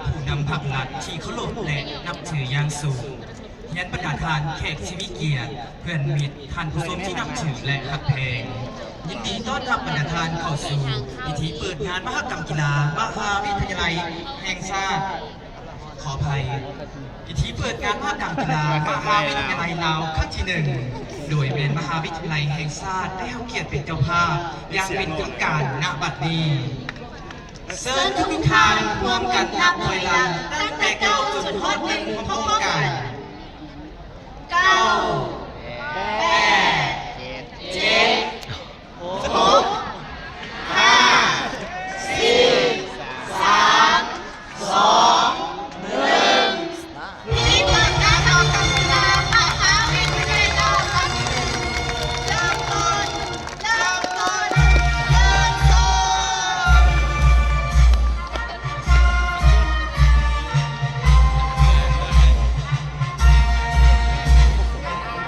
ผู้นำพรรครัฐที่เคารพและนับถืออย่างสูงเฮียนประกาศทานแขกชีวิเกียรติเพื่อนมิตรท่านผู้ชมที่นับถือและหักแพงยินดีต้อนรับประกาศทานเข้าสู่พิธีเปิดงานมหกรรมกีฬามหาวิทยาลัยแห่งชาติขออภัยพิธีเปิดงานมหกรรมกีฬามหาวิทยาลัยลาวครั้งที่ 1โดยเป็นมหาวิทยาลัยแห่งชาติได้ให้เกียรติเป็นเจ้าภาพอย่างเป็นทางการณบัดนี้เชิญทุกท่านร่วมกันนับถอยหลังตั้งแต่เก้าจนฮอด1พร้อมๆกัน9 8 7 6 5 4 3 2 1พิธีเปิดงานมหกรรมกีฬามหาวิทยาลัยลาวครั้งที่ 1เริ่มต้นเริ่มต้นเริ่มต้น เ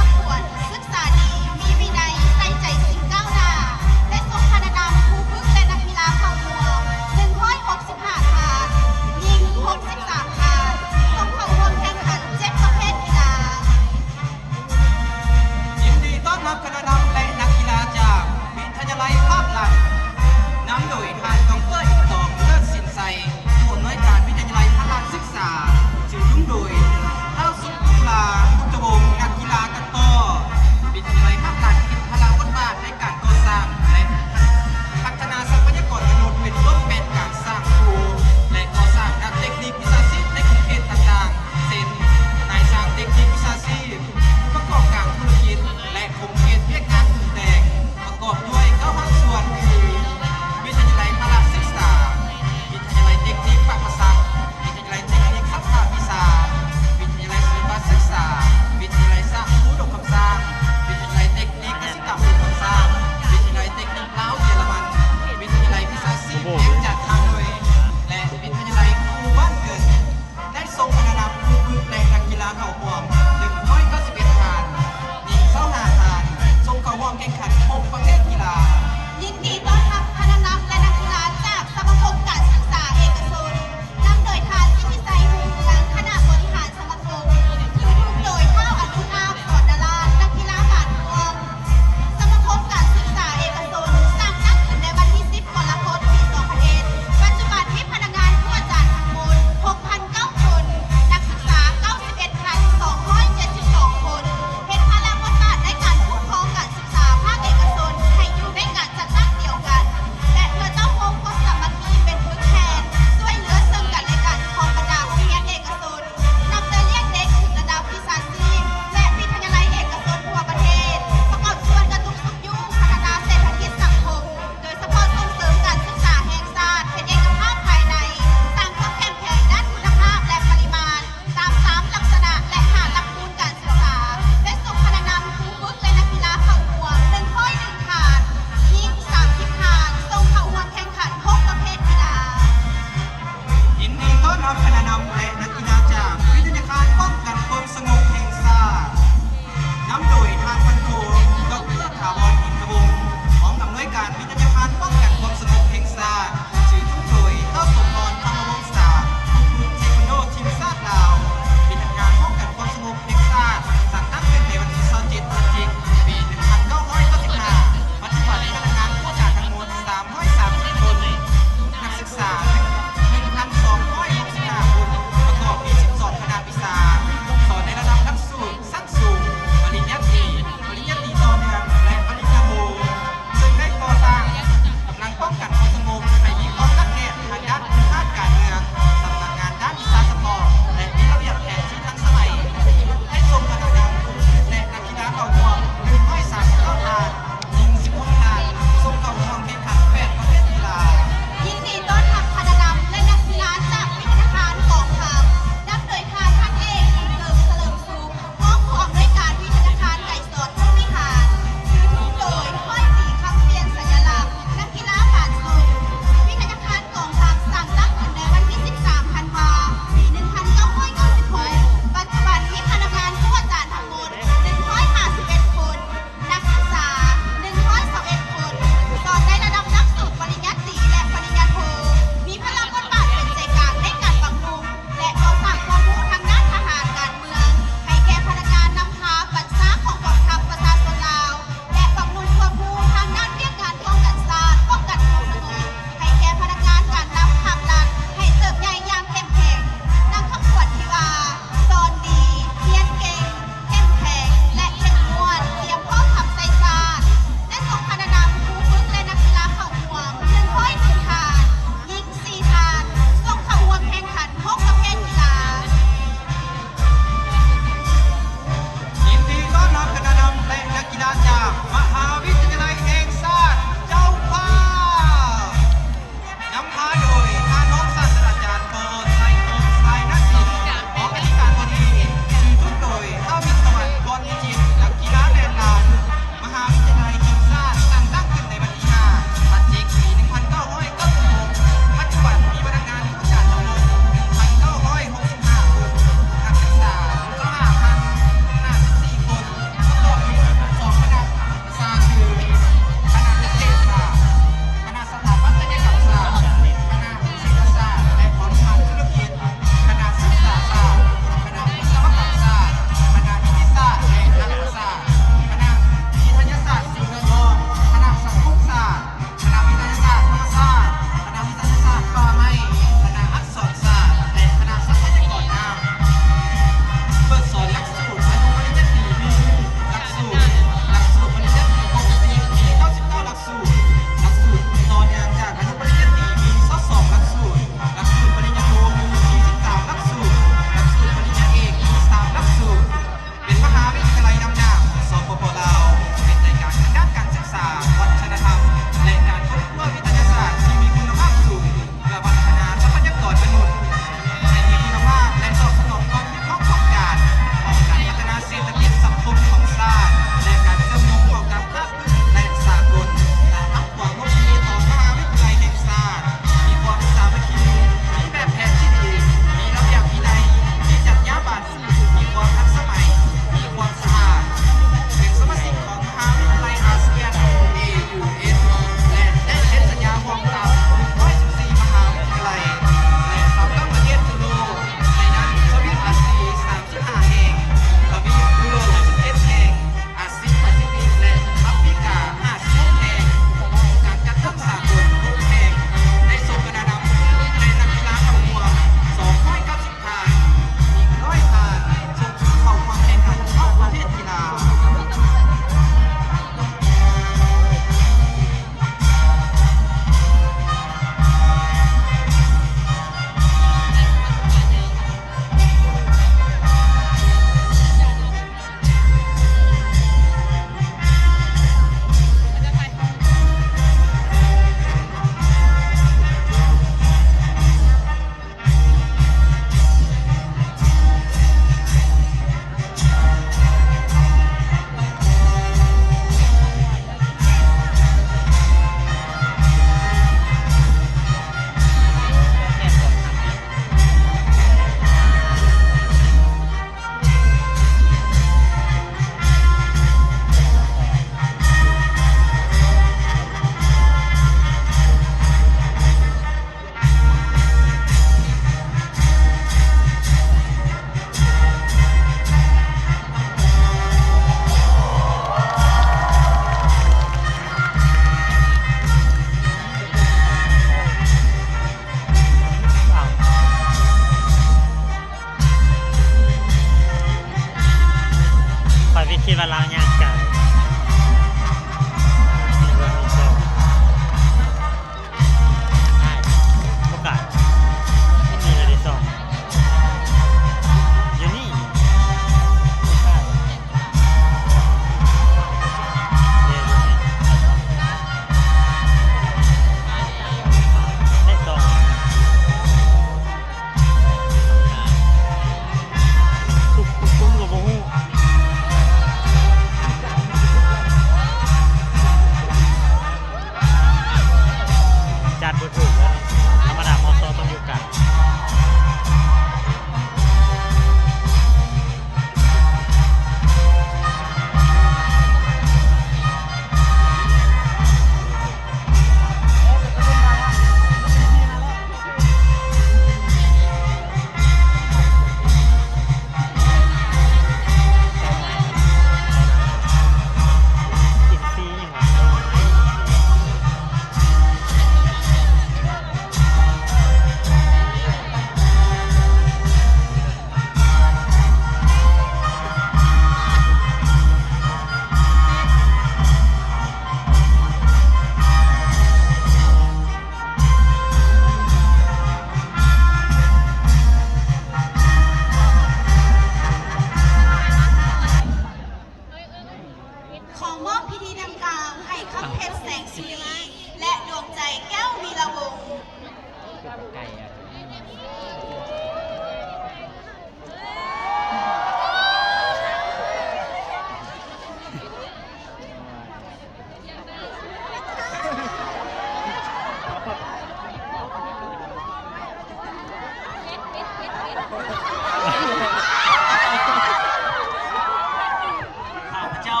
ข้าพเจ้า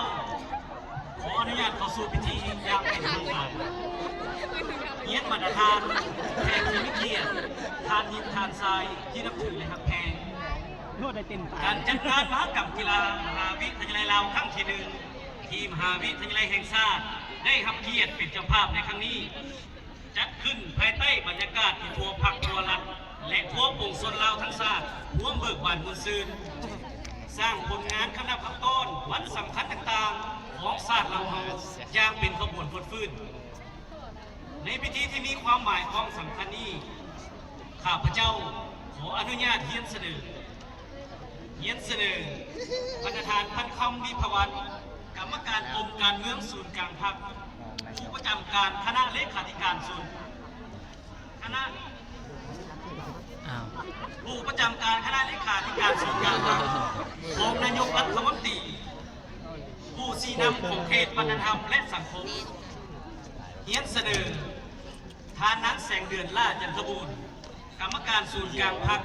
ขออนุญาตเข้าสู่พิธีอย่างเป็นทางการเยียนบรรดาทานแขกที่มีเกียรติทานหินทานทรายที่นับถือและหักแพงการจัดการมหกรรมกีฬามหาวิทยาลัยลาวครั้งที่หนึ่งทีมมหาวิทยาลัยแห่งชาติได้รับเกียรติเป็นเจ้าภาพในครั้งนี้จัดขึ้นภายใต้บรรยากาศที่ทั่วพักทั่วรัฐและทั่วปวงชนลาวทั้งชาติร่วมเบิกบานมวลซืนสร้างผลงานคณะพักต้นวันสำคัญต่างๆของศาสตร์ลาวเฮาอย่างเป็นขบวนพลฟื้นในพิธีที่มีความหมายความสำคัญนี้ข้าพเจ้าขออนุญาตเรียนเสนอประธานพันคำวิภวัฒน์กรรมการองค์การเมืองศูนย์กลางพรรคผู้ประจำการคณะเลขาธิการศูนย์คณะผู้ประจำการคณะเลขาธิการศูนย์กลางพรรคของนายกรัฐมนตรีผู้ชี้นำของเขตวัฒนธรรมและสังคมเรียนเสนอทานนั้นแสงเดือนล่าจันทบูรณ์กรรมการศูนย์กลางพรรค